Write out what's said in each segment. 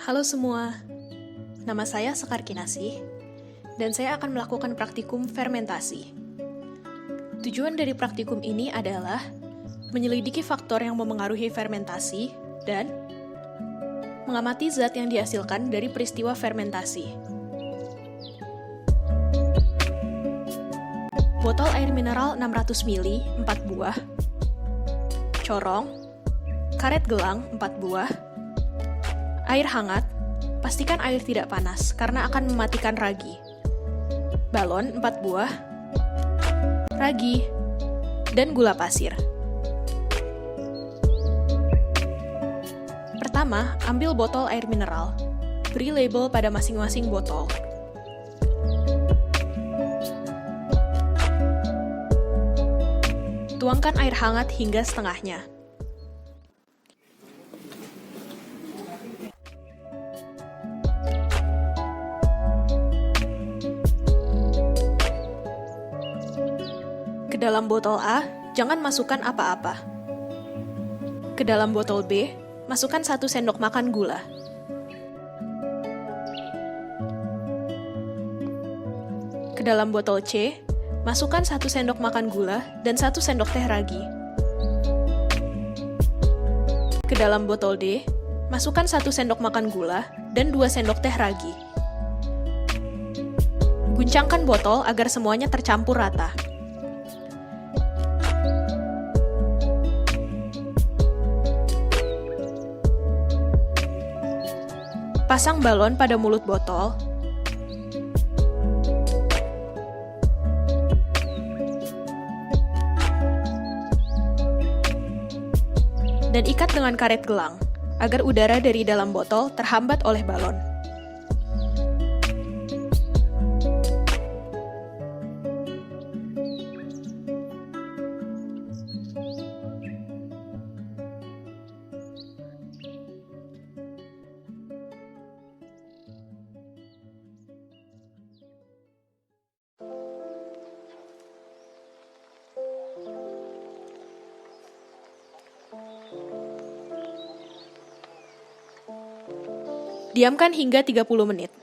Halo semua, nama saya Sekar Kinasih, dan saya akan melakukan praktikum fermentasi. Tujuan dari praktikum ini adalah menyelidiki faktor yang memengaruhi fermentasi dan mengamati zat yang dihasilkan dari peristiwa fermentasi. Botol air mineral 600 ml, 4 buah. Corong, karet gelang, 4 buah. Air hangat, pastikan air tidak panas karena akan mematikan ragi. Balon 4 buah. Ragi, dan gula pasir. Pertama, ambil botol air mineral. Beri label pada masing-masing botol. Tuangkan air hangat hingga setengahnya. Ke dalam botol A, jangan masukkan apa-apa. Ke dalam botol B, masukkan 1 sendok makan gula. Ke dalam botol C, masukkan 1 sendok makan gula dan 1 sendok teh ragi. Ke dalam botol D, masukkan 1 sendok makan gula dan 2 sendok teh ragi. Guncangkan botol agar semuanya tercampur rata. Pasang balon pada mulut botol. Dan ikat dengan karet gelang, agar udara dari dalam botol terhambat oleh balon. Diamkan hingga 30 menit.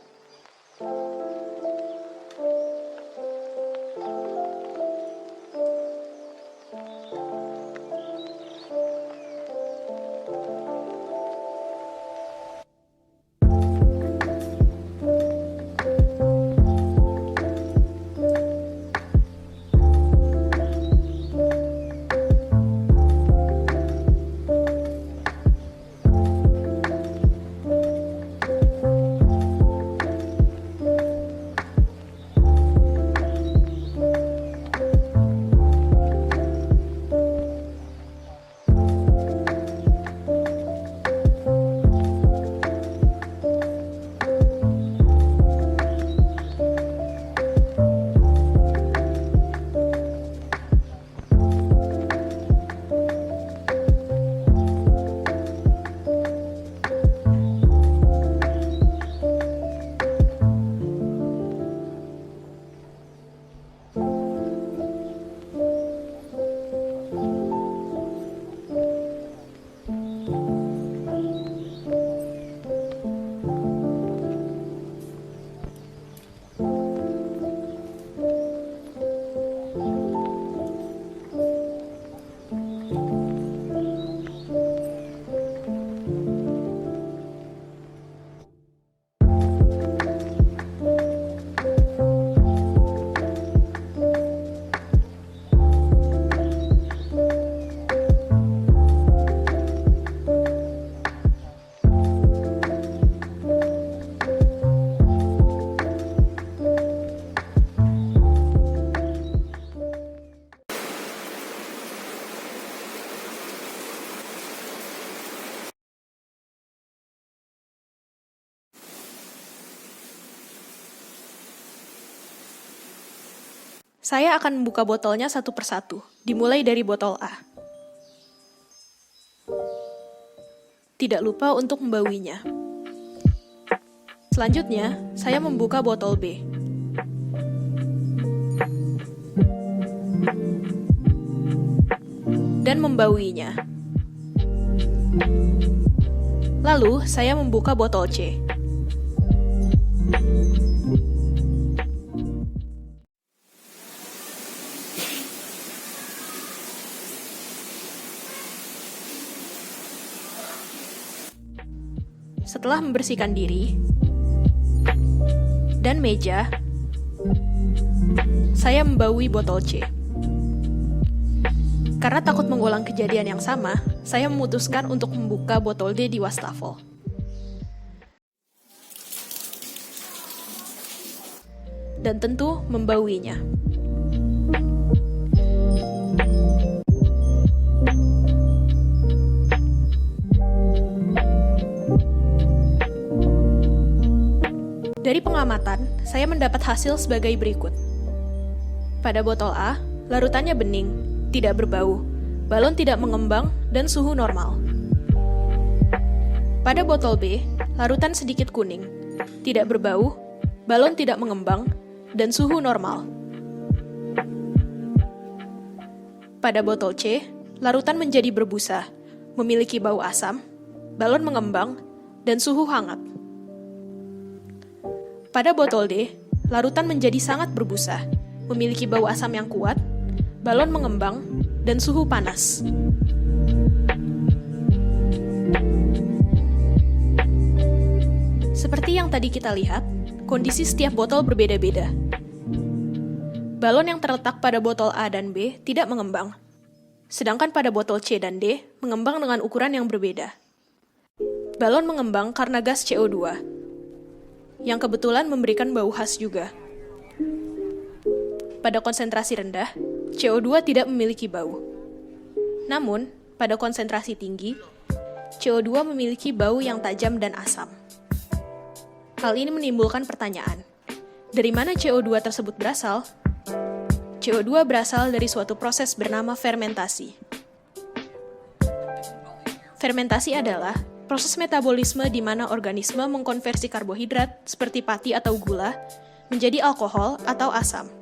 Saya akan membuka botolnya satu persatu, dimulai dari botol A. Tidak lupa untuk membauinya. Selanjutnya, saya membuka botol B. Dan membauinya. Lalu, saya membuka botol C. Setelah membersihkan diri dan meja, saya membaui botol C. Karena takut mengulang kejadian yang sama, saya memutuskan untuk membuka botol D di wastafel. Dan tentu membauinya. Dari pengamatan, saya mendapat hasil sebagai berikut. Pada botol A, larutannya bening, tidak berbau, balon tidak mengembang, dan suhu normal. Pada botol B, larutan sedikit kuning, tidak berbau, balon tidak mengembang, dan suhu normal. Pada botol C, larutan menjadi berbusa, memiliki bau asam, balon mengembang, dan suhu hangat. Pada botol D, larutan menjadi sangat berbusa, memiliki bau asam yang kuat, balon mengembang, dan suhu panas. Seperti yang tadi kita lihat, kondisi setiap botol berbeda-beda. Balon yang terletak pada botol A dan B tidak mengembang, sedangkan pada botol C dan D mengembang dengan ukuran yang berbeda. Balon mengembang karena gas CO2, yang kebetulan memberikan bau khas juga. Pada konsentrasi rendah, CO2 tidak memiliki bau. Namun, pada konsentrasi tinggi, CO2 memiliki bau yang tajam dan asam. Hal ini menimbulkan pertanyaan, dari mana CO2 tersebut berasal? CO2 berasal dari suatu proses bernama fermentasi. Fermentasi adalah proses metabolisme di mana organisme mengkonversi karbohidrat seperti pati atau gula menjadi alkohol atau asam.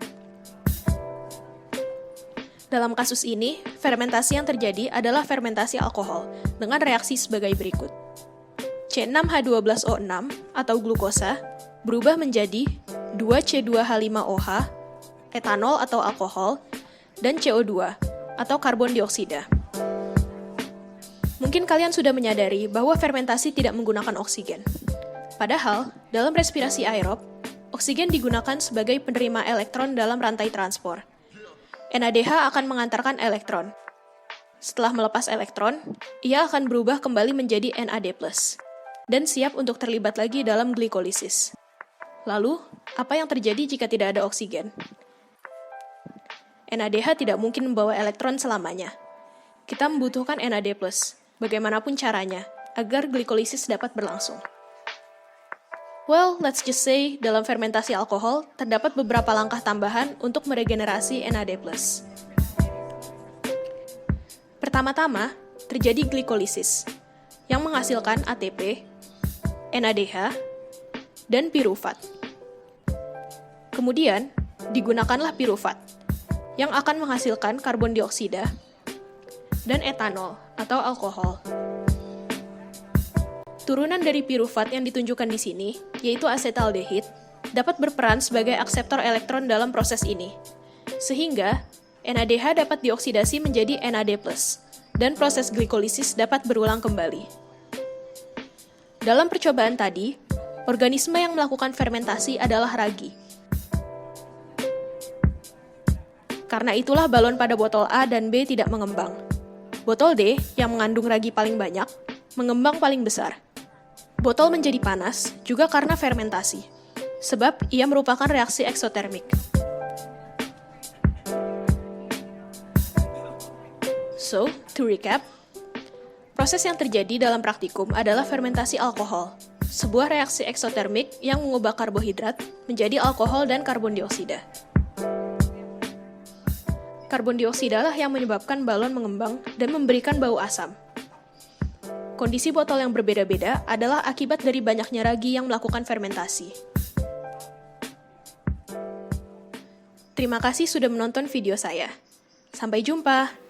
Dalam kasus ini, fermentasi yang terjadi adalah fermentasi alkohol dengan reaksi sebagai berikut. C6H12O6 atau glukosa berubah menjadi 2C2H5OH, etanol atau alkohol, dan CO2 atau karbon dioksida. Mungkin kalian sudah menyadari bahwa fermentasi tidak menggunakan oksigen. Padahal, dalam respirasi aerob, oksigen digunakan sebagai penerima elektron dalam rantai transport. NADH akan mengantarkan elektron. Setelah melepas elektron, ia akan berubah kembali menjadi NAD+, dan siap untuk terlibat lagi dalam glikolisis. Lalu, apa yang terjadi jika tidak ada oksigen? NADH tidak mungkin membawa elektron selamanya. Kita membutuhkan NAD+, bagaimanapun caranya, agar glikolisis dapat berlangsung. Well, let's just say, dalam fermentasi alkohol, terdapat beberapa langkah tambahan untuk meregenerasi NAD+. Pertama-tama, terjadi glikolisis, yang menghasilkan ATP, NADH, dan pirufat. Kemudian, digunakanlah pirufat, yang akan menghasilkan karbon dioksida, dan etanol atau alkohol. Turunan dari pirufat yang ditunjukkan di sini, yaitu asetaldehid, dapat berperan sebagai akseptor elektron dalam proses ini. Sehingga, NADH dapat dioksidasi menjadi NAD+, dan proses glikolisis dapat berulang kembali. Dalam percobaan tadi, organisme yang melakukan fermentasi adalah ragi. Karena itulah balon pada botol A dan B tidak mengembang. Botol D, yang mengandung ragi paling banyak, mengembang paling besar. Botol menjadi panas juga karena fermentasi, sebab ia merupakan reaksi eksotermik. So, to recap, proses yang terjadi dalam praktikum adalah fermentasi alkohol, sebuah reaksi eksotermik yang mengubah karbohidrat menjadi alkohol dan karbon dioksida. Karbon dioksida lah yang menyebabkan balon mengembang dan memberikan bau asam. Kondisi botol yang berbeda-beda adalah akibat dari banyaknya ragi yang melakukan fermentasi. Terima kasih sudah menonton video saya. Sampai jumpa!